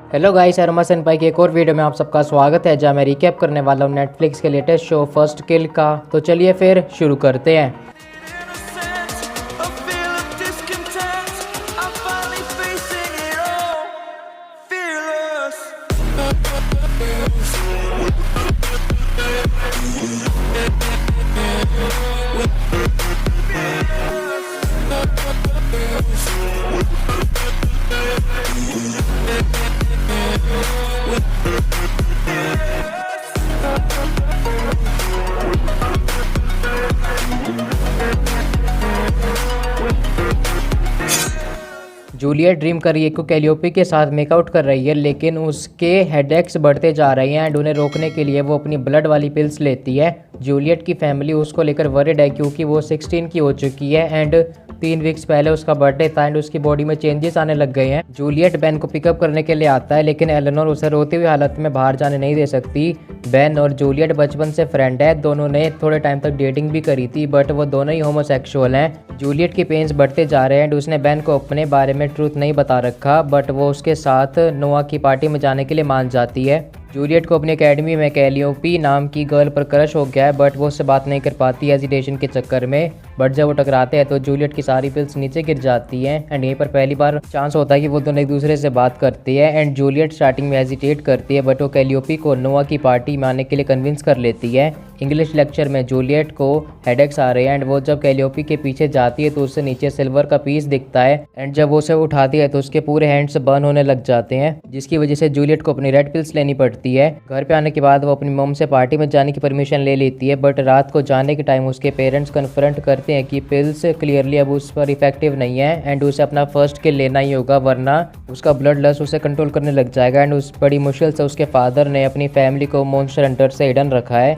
Hello guys, अरमा सेनपाई की एक और वीडियो में आप सबका स्वागत है, जहाँ मैं रिकैप करने वाला हूँ नेटफ्लिक्स के लेटेस्ट शो फर्स्ट किल का। तो चलिए फिर शुरू करते हैं। जूलियट ड्रीम कर रही है कि कैलियोपी के साथ मेकआउट कर रही है, लेकिन उसके हेडेक्स बढ़ते जा रहे हैं एंड उन्हें रोकने के लिए वो अपनी ब्लड वाली पिल्स लेती है। जूलियट की फैमिली उसको लेकर वरिड है क्योंकि वो 16 की हो चुकी है एंड 3 वीक्स पहले उसका बर्थडे था एंड उसकी बॉडी में चेंजेस आने लग गए हैं। जूलियट बेन को पिकअप करने के लिए आता है, लेकिन एलेनोर उसे रोती हुई हालत में बाहर जाने नहीं दे सकती। बेन और जूलियट बचपन से फ्रेंड है, दोनों ने थोड़े टाइम तक डेटिंग भी करी थी, बट वो दोनों ही होमोसेक्सुअल हैं। जूलियट की पेन्स बढ़ते जा रहे हैं एंड उसने बेन को अपने बारे में ट्रूथ नहीं बता रखा, बट वो उसके साथ नोआ की पार्टी में जाने के लिए मान जाती है। जूलियट को अपनी एकेडमी में कैलियोपी नाम की गर्ल पर क्रश हो गया है, बट वो उससे बात नहीं कर पाती हेजिटेशन के चक्कर में। बट जब वो टकराते हैं तो जूलियट की सारी पिल्स नीचे गिर जाती हैं एंड यहीं पर पहली बार चांस होता है कि वो दोनों एक दूसरे से बात करती है। एंड जूलियट स्टार्टिंग में हेजिटेट करती है, बट वो कैलियोपी को नोआ की पार्टी में आने के लिए कन्विंस कर लेती है। इंग्लिश लेक्चर में जूलियट को हेडेक्स आ रहे हैं एंड वो जब कैलियोपी के पीछे जाती है तो उससे नीचे सिल्वर का पीस दिखता है एंड जब वो उसे उठाती है तो उसके पूरे हैंड्स बर्न होने लग जाते हैं, जिसकी वजह से जूलियट को अपनी रेड पिल्स लेनी पड़ती है। घर पे आने के बाद वो अपनी मॉम से पार्टी में जाने की परमिशन ले लेती है, बट रात को जाने के टाइम उसके पेरेंट्स कन्फ्रंट करते हैं कि पिल्स क्लियरली अब उस पर इफेक्टिव नहीं है एंड उसे अपना फर्स्ट किल लेना ही होगा, वरना उसका ब्लड लस्ट उसे कंट्रोल करने लग जाएगा। एंड उस बड़ी मुश्किल से उसके फादर ने अपनी फैमिली को मॉन्स्टर हंटर से हिडन रखा है।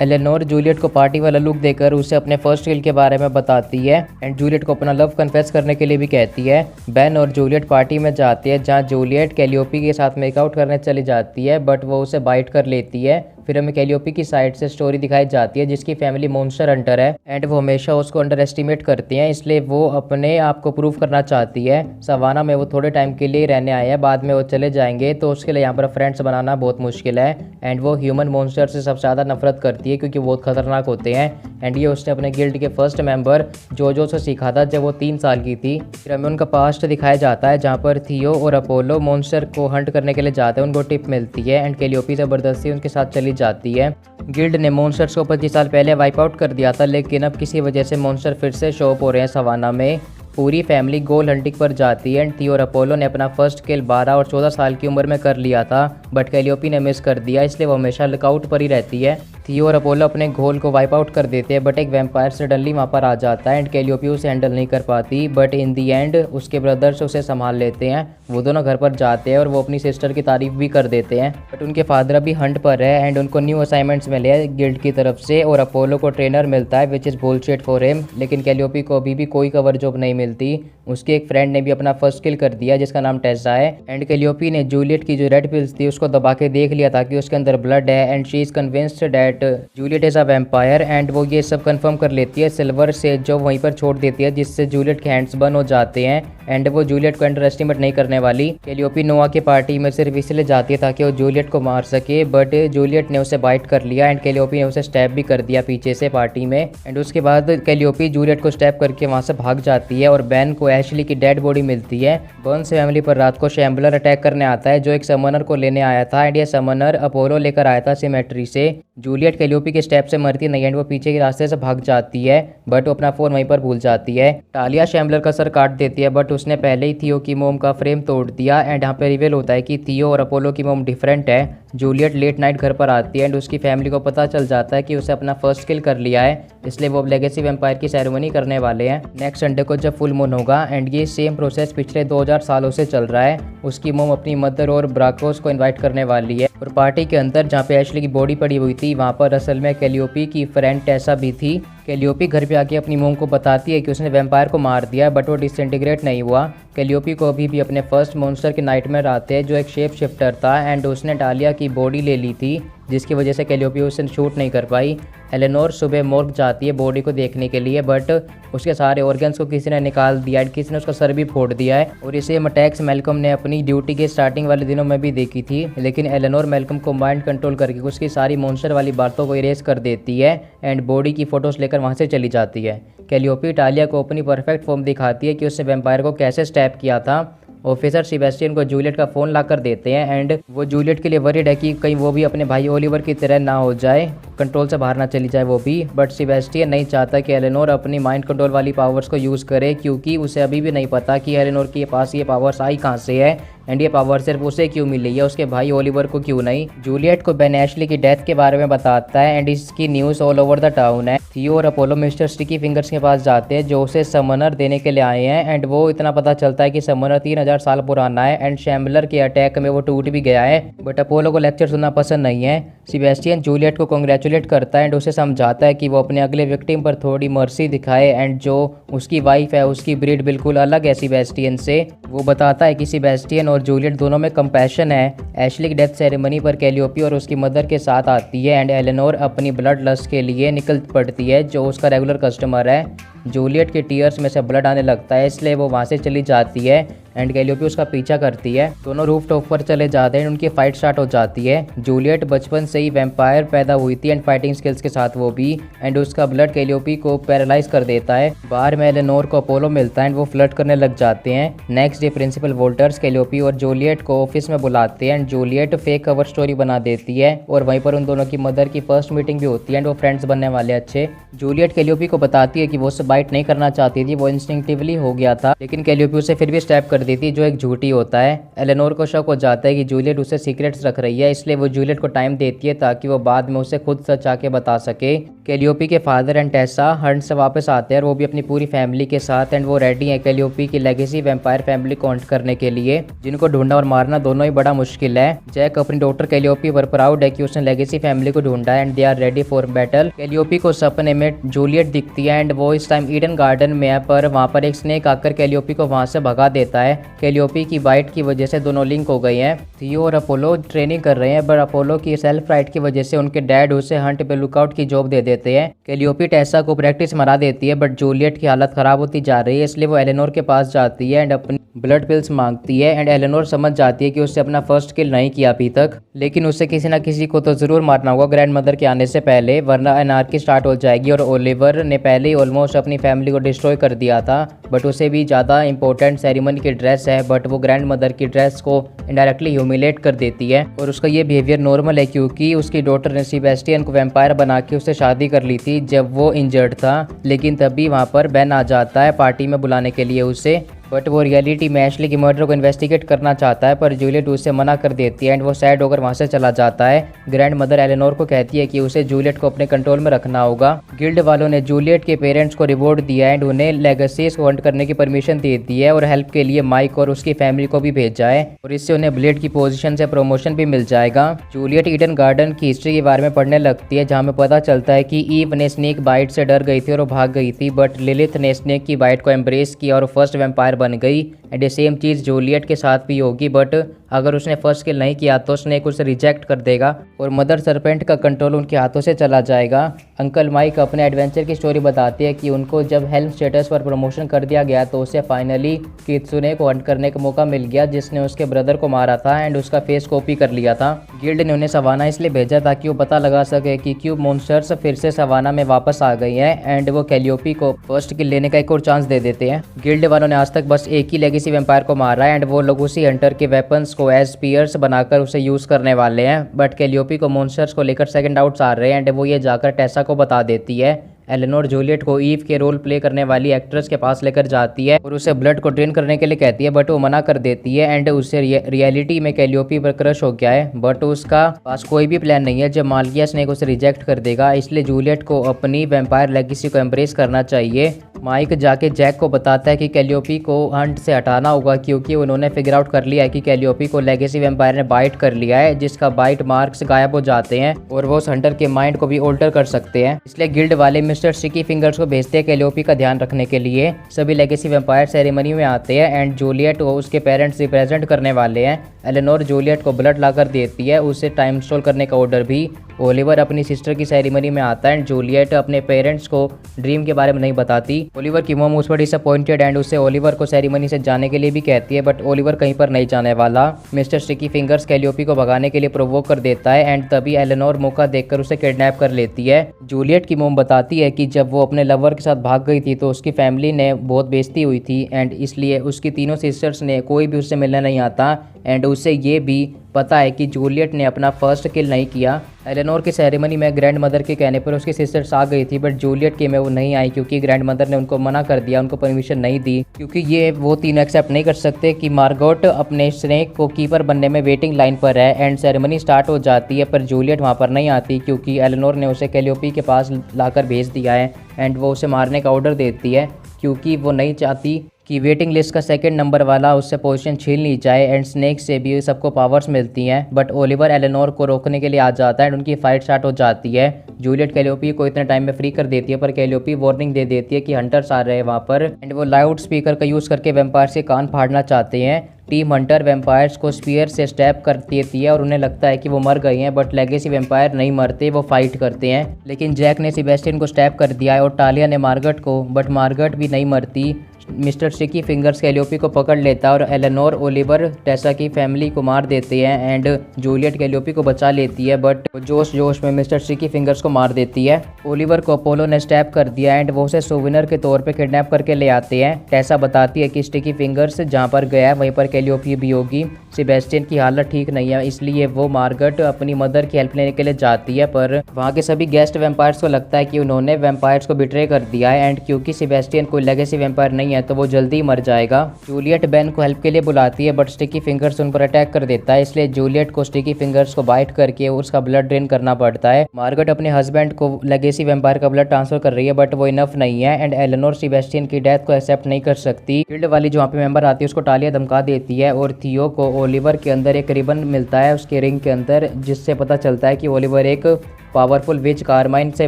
एलेनोर जूलियट को पार्टी वाला लुक देकर उसे अपने फर्स्ट किल के बारे में बताती है एंड जूलियट को अपना लव कन्फेस करने के लिए भी कहती है। बेन और जूलियट पार्टी में जाती है, जहां जूलियट कैलियोपी के साथ मेकआउट करने चली जाती है, बट वो उसे बाइट कर लेती है। फिर हमें कैलियोपी की साइड से स्टोरी दिखाई जाती है, जिसकी फैमिली मॉन्स्टर हंटर है एंड वो हमेशा उसको अंडर एस्टिमेट करते हैं, इसलिए वो अपने आप को प्रूव करना चाहती है। सवाना में वो थोड़े टाइम के लिए रहने आए हैं, बाद में वो चले जाएंगे, तो उसके लिए यहाँ पर फ्रेंड्स बनाना बहुत मुश्किल है। एंड वो ह्यूमन मॉन्स्टर से सबसे ज़्यादा नफरत करती है क्योंकि बहुत खतरनाक होते हैं। एंड ये उसने अपने गिल्ड के फर्स्ट मेंबर जोजो से सीखा था जब वो 3 साल की थी। फिर हमें उनका पास्ट दिखाया जाता है, जहाँ पर थियो और अपोलो मॉन्स्टर को हंट करने के लिए जाते हैं, उनको टिप मिलती है एंड कैलियोपी ज़बरदस्ती उनके साथ चली जाती है। गिल्ड ने मॉन्स्टर्स को 25 साल पहले वाइप आउट कर दिया था, लेकिन अब किसी वजह से मॉन्स्टर फिर से शो अप हो रहे हैं सवाना में। पूरी फैमिली गोल हंटिंग पर जाती है एंड थियो और अपोलो ने अपना फर्स्ट किल 12 और 14 साल की उम्र में कर लिया था, बट कैलियोपी ने मिस कर दिया, इसलिए वो हमेशा लुकआउट पर ही रहती है। थियो और अपोलो अपने गोल को वाइप आउट कर देते हैं, बट एक वैम्पायर सडनली वहाँ पर आ जाता है एंड कैलियोपी उसे हैंडल नहीं कर पाती, बट इन दी एंड उसके ब्रदर्स उसे संभाल लेते हैं। वो दोनों घर पर जाते हैं और वो अपनी सिस्टर की तारीफ भी कर देते हैं, बट उनके फादर अभी हंट पर है एंड उनको न्यू असाइनमेंट्स मिले हैं गिल्ड की तरफ से और अपोलो को ट्रेनर मिलता है, which is bullshit for him. लेकिन कैलियोपी को अभी भी कोई कवर जॉब नहीं मिलती। उसके एक फ्रेंड ने भी अपना फर्स्ट किल कर दिया, जिसका नाम टेसा है। एंड कैलियोपी ने जूलियट की जो रेड पिल्स थी उसको दबा के देख लिया था कि उसके अंदर ब्लड है and she is convinced that Juliet is a vampire and वो ये सब कंफर्म कर लेती है सिल्वर से, जो वहीं पर छोड़ देती है, जिससे जूलियट के हैंड्स बर्न हो जाते हैं एंड वो जूलियट को अंडर एस्टिमेट नहीं करने वाली। कैलियोपी नोआ की पार्टी में सिर्फ इसलिए जाती है ताकि वो जूलियट को मार सके, बट जूलियट ने उसे बाइट कर लिया एंड कैलियोपी ने उसे स्टैब भी कर दिया पीछे से पार्टी में। एंड उसके बाद कैलियोपी जूलियट को स्टैब करके वहाँ से भाग जाती है और बेन को एशली की डेड बॉडी मिलती है। बर्न्स फैमिली पर रात को शैम्बलर अटैक करने आता है, जो एक समनर को लेने आया था एंड ये समनर अपोलो लेकर आया था सिमेट्री से। जूलियट कैलियोपी के स्टेप से मरती नहीं एंड वो पीछे के रास्ते से भाग जाती है, बट वो अपना फोन वहीं पर भूल जाती है। टालिया शैम्बलर का सर काट देती है, बट उसने पहले ही थियो की मोम का फ्रेम तोड़ दिया एंड यहाँ पे रिवील होता है कि थियो और अपोलो की मोम डिफरेंट है। जूलियट लेट नाइट घर पर आती है एंड उसकी फैमिली को पता चल जाता है कि उसे अपना फर्स्ट किल कर लिया है, इसलिए वो अब लेगेसी वैम्पायर की सेरेमनी करने वाले हैं नेक्स्ट संडे को जब फुल मून होगा। एंड ये सेम प्रोसेस पिछले 2000 सालों से चल रहा है। उसकी मोम अपनी मदर और ब्राकोस को इनवाइट करने वाली है और पार्टी के अंदर जहाँ पे एशली की बॉडी पड़ी हुई थी वहाँ पर असल में कैलियोपी की फ्रेंड टेसा भी थी। कैलियोपी घर पे आके अपनी मोम को बताती है कि उसने वैम्पायर को मार दिया, बट वो डिसइंटीग्रेट नहीं हुआ। कैलियोपी को अभी भी अपने फर्स्ट मॉन्स्टर के नाइटमेयर आते हैं, जो एक शेप शिफ्टर था एंड उसने टालिया की बॉडी ले ली थी। जिसकी वजह से कैलियोपी उसे शूट नहीं कर पाई। एलेनोर सुबह मॉर्ग जाती है बॉडी को देखने के लिए, बट उसके सारे ऑर्गन्स को किसी ने निकाल दिया है, किसी ने उसका सर भी फोड़ दिया है। और इसे मैक्स मैल्कम ने अपनी ड्यूटी के स्टार्टिंग वाले दिनों में भी देखी थी, लेकिन एलेनोर मैल्कम को माइंड कंट्रोल करके उसकी सारी मॉन्स्टर वाली बातों को इरेज कर देती है एंड बॉडी की फोटोज लेकर वहाँ से चली जाती है। कैलियोपी टालिया को अपनी परफेक्ट फॉर्म दिखाती है कि उसने वैम्पायर को कैसे स्टैप किया था। ऑफिसर सेबेस्टियन को जूलियट का फ़ोन लाकर देते हैं एंड वो जूलियट के लिए वरीड है कि कहीं वो भी अपने भाई ओलिवर की तरह ना हो जाए, कंट्रोल से बाहर ना चली जाए वो भी। बट सेबेस्टियन नहीं चाहता कि एलेनोर अपनी माइंड कंट्रोल वाली पावर्स को यूज़ करे, क्योंकि उसे अभी भी नहीं पता कि एलेनोर के पास ये पावर्स आई कहाँ से है एंड ये पावर सिर्फ उसे क्यों मिली है, उसके भाई ओलिवर को क्यों नहीं। जूलियट को बेन एशली की डेथ के बारे में बताता है एंड इसकी news all over the town है। थियो और अपोलो मिस्टर स्टिकी फिंगर्स के पास जाते हैं जो उसे समनर देने के लिए आए हैं एंड वो इतना पता चलता है कि समनर 3000 साल पुराना है एंड शैम्बलर के अटैक में वो टूट भी गया है। बट अपोलो को लेक्चर सुनना पसंद नहीं है। सेबेस्टियन जूलियट को कॉन्ग्रेचुलेट करता है एंड उसे समझाता है कि वो अपने अगले विक्टिम पर थोड़ी मर्सी दिखाए एंड जो उसकी वाइफ है उसकी ब्रीड बिल्कुल अलग है सेबेस्टियन से। वो बताता है कि सेबेस्टियन और जूलियट दोनों में कंपैशन है। एशली की डेथ सेरेमनी पर कैलियोपी और उसकी मदर के साथ आती है एंड एलेनोर अपनी ब्लड लस्ट के लिए निकल पड़ती है जो उसका रेगुलर कस्टमर है। जूलियट के टीयर्स में से ब्लड आने लगता है, इसलिए वो वहाँ से चली जाती है एंड कैलियोपी उसका पीछा करती है। दोनों रूफ टॉप पर चले जाते हैं, उनकी फाइट स्टार्ट हो जाती है। जूलियट बचपन से ही वैम्पायर पैदा हुई थी एंड फाइटिंग स्किल्स के साथ वो भी, एंड उसका ब्लड कैलियोपी को पैरालाइज कर देता है। बाहर में एलेनोर को अपोलो मिलता है एंड वो फ्लर्ट करने लग जाते हैं। नेक्स्ट डे प्रिंसिपल वोल्टर्स कैलियोपी और जूलियट को ऑफिस में बुलाते हैं and Juliet fake cover story बना देती है और वहीं पर उन दोनों की मदर की फर्स्ट मीटिंग भी होती है एंड वो फ्रेंड्स बनने वाले अच्छे। जूलियट कैलियोपी को बताती है कि वो उससे बाइट नहीं करना चाहती थी, वो इंस्टिंक्टिवली हो गया था, लेकिन कैलियोपी उसे फिर भी स्टैप कर देती जो एक झूठी होता है। एलेनोर को शक हो जाता है कि जूलियट उसे सीक्रेट्स रख रही है, इसलिए वो जूलियट को टाइम देती है ताकि वो बाद में उसे खुद सच आके बता सके। कैलियोपी के फादर एंड टेसा हंट से वापस आते हैं और वो भी अपनी पूरी फैमिली के साथ एंड वो रेडी है कैलियोपी की लेगेसी वैम्पायर फैमिली को हंट करने के लिए, जिनको ढूंढना और मारना दोनों ही बड़ा मुश्किल है। जैक अपनी डॉटर कैलियोपी पर प्राउड है कि उसने लेगेसी फैमिली को ढूंढा and they are ready for battle. Calliope को सपने में जूलियट दिखती है एंड वो इस टाइम ईडन गार्डन में है, पर वहाँ पर एक स्नेक आकर कैलियोपी को वहाँ से भगा देता है। कैलियोपी की बाइट की वजह से दोनों लिंक हो गए हैं। थियो और अपोलो ट्रेनिंग कर रहे हैं, पर अपोलो की सेल्फ राइट की वजह से उनके डैड उसे हंट पे लुकआउट की जॉब दे देते हैं। कैलियोपी टेसा को प्रैक्टिस मरा देती है, बट जूलियट की हालत खराब होती जा रही है, इसलिए वो एलेनोर के पास जाती है एंड अपनी ब्लड पिल्स मांगती है एंड एलेनोर समझ जाती है कि उससे अपना फर्स्ट किल नहीं किया अभी तक, लेकिन उससे किसी ना किसी को तो जरूर मारना होगा ग्रैंड मदर के आने से पहले, वरना एनार्की स्टार्ट हो जाएगी। और ओलिवर ने पहले ही ऑलमोस्ट अपनी फैमिली को डिस्ट्रॉय कर दिया था, बट उसे भी ज़्यादा इंपॉर्टेंट सेरेमनी की ड्रेस है, बट वो ग्रैंड मदर की ड्रेस को इनडायरेक्टली ह्यूमिलेट कर देती है। और उसका ये बिहेवियर नॉर्मल है क्योंकि उसकी डॉटर ने सेबेस्टियन को वैम्पायर बना के उससे शादी कर ली थी जब वो इंजर्ड था, लेकिन तभी वहाँ पर बेन आ जाता है पार्टी में बुलाने के लिए उसे, बट वो रियलिटी में एशली की मर्डर को इन्वेस्टिगेट करना चाहता है, पर जूलियट उसे मना कर देती है एंड वो सैड होकर वहाँ से चला जाता है। ग्रैंड मदर एलेनोर को कहती है कि उसे जूलियट को अपने कंट्रोल में रखना होगा। गिल्ड वालों ने जूलियट के पेरेंट्स को रिवॉर्ड दिया एंड उन्हें लेगेसीज को हंट करने की परमिशन दे दी है और हेल्प के लिए माइक और उसकी फैमिली को भी भेजा है, और इससे उन्हें ब्लेड की पोजीशन से प्रमोशन भी मिल जाएगा। जूलियट ईडन गार्डन की हिस्ट्री के बारे में पढ़ने लगती है, जहाँ में पता चलता है कि ईव ने स्नेक बाइट से डर गई थी और वो भाग गई थी, बट लिलिथ ने स्नेक की बाइट को एम्ब्रेस किया और फर्स्ट वैम्पायर बन गई। एंड ये सेम चीज़ जूलियट के साथ भी होगी, बट अगर उसने फर्स्ट किल नहीं किया तो स्नेक उसे रिजेक्ट कर देगा और मदर सरपेंट का कंट्रोल उनके हाथों से चला जाएगा। अंकल माइक अपने एडवेंचर की स्टोरी बताती है कि उनको जब हेल्म स्टेटस पर प्रमोशन कर दिया गया तो उसे फाइनली कित्सुने को हंट करने का मौका मिल गया, जिसने उसके ब्रदर को मारा था एंड उसका फेस कॉपी कर लिया था। गिल्ड ने उन्हें सवाना इसलिए भेजा ताकि वो पता लगा सके कि क्यों मॉन्स्टर्स फिर से सवाना में वापस आ गई हैं एंड वो कैलियोपी को फर्स्ट किल लेने का एक और चांस दे देते हैं। गिल्ड वालों ने आज तक बस एक ही लेगेसी वैम्पायर को मारा है एंड वो लोग उसी हंटर के वेपन्स को एज स्पीयर्स बनाकर उसे यूज करने वाले हैं, बट कैलियोपी को मॉन्स्टर्स को लेकर सेकंड डाउट्स आ रहे हैं एंड वो ये जाकर टेसा को बता देती है। एलेनोर जूलियट को ईव के रोल प्ले करने वाली एक्ट्रेस के पास लेकर जाती है और उसे ब्लड को ड्रेन करने के लिए कहती है, बट वो मना कर देती है एंड उसे रियलिटी में कैलियोपी पर क्रश हो गया है, बट उसका पास कोई भी प्लान नहीं है जब मालकिया स्नेक उसे रिजेक्ट कर देगा, इसलिए जूलियट को अपनी वैम्पायर लेगेसी को एम्ब्रेस करना चाहिए। माइक जाके जैक को बताता है कि कैलियोपी को हंट से हटाना होगा क्योंकि उन्होंने फिगर आउट कर लिया है कि कैलियोपी को लेगेसी वैम्पायर ने बाइट कर लिया है, जिसका बाइट मार्क्स गायब हो जाते हैं और वो उस हंटर के माइंड को भी ऑल्टर कर सकते हैं, इसलिए गिल्ड वाले मिस्टर स्टिकी फिंगर्स को भेजते हैं कैलियोपी का ध्यान रखने के लिए। सभी लेगेसी वैम्पायर सेरेमनी में आते हैं एंड जूलियट को उसके पेरेंट्स रिप्रेजेंट करने वाले हैं। एलेनोर जूलियट को ब्लड लाकर देती है, उसे टाइम स्टॉल करने का ऑर्डर भी। ओलिवर अपनी सिस्टर की सेरेमनी में आता है एंड जूलियट अपने पेरेंट्स को ड्रीम के बारे में नहीं बताती। ओलिवर की मॉम उस पर डिसअपॉइंटेड एंड उसे ओलिवर को सेरेमनी से जाने के लिए भी कहती है, बट ओलिवर कहीं पर नहीं जाने वाला। मिस्टर स्टिकी फिंगर्स कैलियोपी को भगाने के लिए प्रोवोक कर देता है एंड तभी एलेनोर मौका देखकर उसे किडनैप कर लेती है। जूलियट की मॉम बताती है कि जब वो अपने लवर के साथ भाग गई थी तो उसकी फैमिली ने बहुत बेइज्जती हुई थी एंड इसलिए उसकी तीनों सिस्टर्स ने कोई भी उससे मिलने नहीं आता एंड उसे ये भी पता है कि जूलियट ने अपना फर्स्ट किल नहीं किया। एलेनोर की सेरेमनी में ग्रैंड मदर के कहने पर उसकी सिस्टर्स आ गई थी, बट जूलियट के में वो नहीं आई क्योंकि ग्रैंड मदर ने उनको मना कर दिया, उनको परमिशन नहीं दी, क्योंकि ये वो तीनों एक्सेप्ट नहीं कर सकते कि मार्गोट अपने स्नेक को कीपर बनने में वेटिंग लाइन पर है। एंड सेरेमनी स्टार्ट हो जाती है पर जूलियट वहाँ पर नहीं आती क्योंकि एलेनोर ने उसे कैलियोपी के पास लाकर भेज दिया है एंड वो उसे मारने का ऑर्डर देती है क्योंकि वो नहीं चाहती कि वेटिंग लिस्ट का सेकंड नंबर वाला उससे पोजीशन छीन ली जाए। एंड स्नेक से भी सबको पावर्स मिलती हैं, बट ओलिवर एलेनोर को रोकने के लिए आ जाता है एंड उनकी फाइट स्टार्ट हो जाती है। जूलियट कैलियोपी को इतने टाइम में फ्री कर देती है पर कैलियोपी वार्निंग दे देती है कि हंटर्स आ रहे हैं वहाँ पर एंड वो लाउड स्पीकर का यूज़ करके वैम्पायर्स के कान फाड़ना चाहते हैं। टीम हंटर वैम्पायर्स को स्पीयर से स्टैब कर देती है और उन्हें लगता है कि वो मर गए हैं, बट लेगेसी वैम्पायर नहीं मरते, वो फाइट करते हैं। लेकिन जैक ने सेबेस्टियन को स्टैब कर दिया है और टालिया ने मार्गट को, बट मार्गट भी नहीं मरती। मिस्टर स्टिकी फिंगर्स कैलियोपी को पकड़ लेता है और एलेनोर ओलिवर टेसा की फैमिली को मार देते हैं एंड जूलियट कैलियोपी को बचा लेती है, बट जोश में मिस्टर स्टिकी फिंगर्स को मार देती है। ओलिवर को अपोलो ने स्टैब कर दिया एंड वो उसे सोविनर के तौर पे किडनैप करके ले आते हैं। टेसा बताती है कि स्टिकी फिंगर्स जहाँ पर गया है वहीं पर कैलियोपी भी होगी। सेबेस्टियन की हालत ठीक नहीं है, इसलिए वो मार्गट अपनी मदर की हेल्प लेने के लिए जाती है, पर वहाँ के सभी गेस्ट वैम्पायर्स को लगता है कि उन्होंने वैम्पायर्स को बिट्रे कर दिया है एंड क्योंकि सेबेस्टियन कोई लेगेसी वैम्पायर नहीं है तो वो जल्दी मर जाएगा। जूलियट बेन को हेल्प के लिए बुलाती है बट स्टिकी फिंगर्स उन पर अटैक कर देता है, इसलिए जूलियट को स्टिकी फिंगर्स को बाइट करके उसका ब्लड ड्रेन करना पड़ता है। मार्गट अपने हस्बैंड को लेगेसी वैम्पायर का ब्लड ट्रांसफर कर रही है बट वो इनफ नहीं है एंड एलेनोर सेबेस्टियन की डेथ को एक्सेप्ट नहीं कर सकती। फील्ड वाली जो वहाँ पे मेंबर आती है उसको टालिया धमका देती है और थियो को ओलिवर के अंदर एक रिबन मिलता है उसके रिंग के अंदर, जिससे पता चलता है कि ओलिवर एक पावरफुल विच कारमाइन से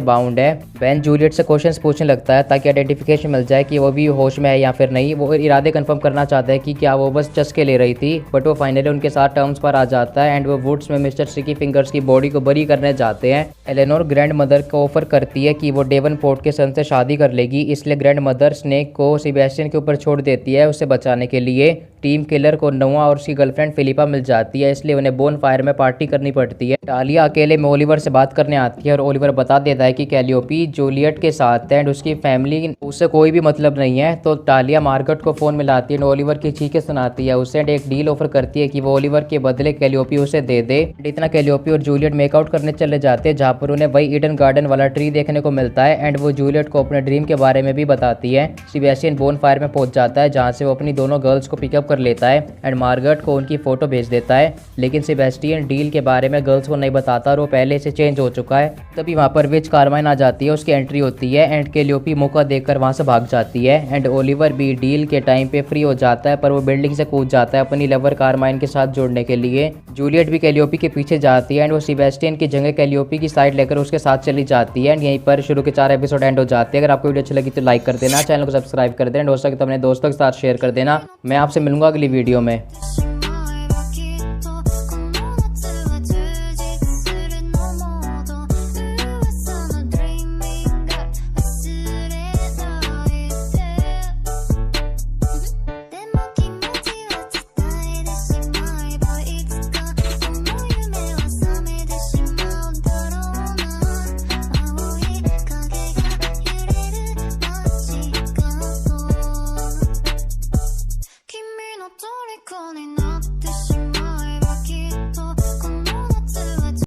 बाउंड है। बेन जूलियट से क्वेश्चंस पूछने लगता है ताकि आइडेंटिफिकेशन मिल जाए कि वो भी होश में है या फिर नहीं। वो इरादे कंफर्म करना चाहता है कि क्या वो बस चस्के ले रही थी, बट वो फाइनली उनके साथ टर्म्स पर आ जाता है एंड वो वुड्स में मिस्टर स्टिकी फिंगर्स की बॉडी को बरी करने जाते हैं। एलेनोर ग्रैंड मदर को ऑफर करती है कि वो डेवनपोर्ट के सन से शादी कर लेगी, इसलिए ग्रैंड मदर स्नेक को सेबेस्टियन के ऊपर छोड़ देती है उसे बचाने के लिए। टीम किलर को नोआ और उसकी गर्लफ्रेंड फिलिपा मिल जाती है, इसलिए उन्हें बोन फायर में पार्टी करनी पड़ती है। टालिया अकेले में ओलिवर से बात करने आती है और ओलिवर बता देता है कि कैलियोपी जूलियट के साथ है एंड उसकी फैमिली उससे कोई भी मतलब नहीं है। तो टालिया मार्गट को फोन मिलाती है, ओलिवर की चीखें सुनाती है उसे, एक डील ऑफर करती है कि वो ओलिवर के बदले कैलियोपी उसे दे दे। इतना कैलियोपी और जूलियट मेकआउट करने चले जाते हैं जहाँ पर उन्हें वही ईडन गार्डन वाला ट्री देखने को मिलता है एंड वो जूलियट को अपने ड्रीम के बारे में भी बताती है। सेबेस्टियन बोन फायर में पहुंच जाता है जहाँ से वो अपनी दोनों गर्ल्स को पिकअप कर लेता है एंड मार्गट को उनकी फोटो भेज देता है, लेकिन सेबेस्टियन डील के बारे में गर्ल्स को नहीं बताता और वो पहले से चेंज हो चुका है। तभी वहाँ पर विच कारमाइन आ जाती है, उसकी एंट्री होती है एंड कैलियोपी मौका देखकर वहाँ से भाग जाती है एंड ओलिवर भी डील के टाइम पे फ्री हो जाता है, पर वो बिल्डिंग से कूद जाता है अपनी लवर कारमाइन के साथ जोड़ने के लिए। जूलियट भी कैलियोपी के पीछे जाती है एंड वो सेबेस्टियन की जगह कैलियोपी की साइड लेकर उसके साथ चली जाती है एंड यहीं पर शुरू के 4 एपिसोड एंड हो जाते हैं। अगर आपको वीडियो अच्छी लगी तो लाइक कर देना, चैनल को सब्सक्राइब कर देना, हो सके तो अपने दोस्तों के साथ शेयर कर देना। मैं आपसे मिलूंगा अगली वीडियो में।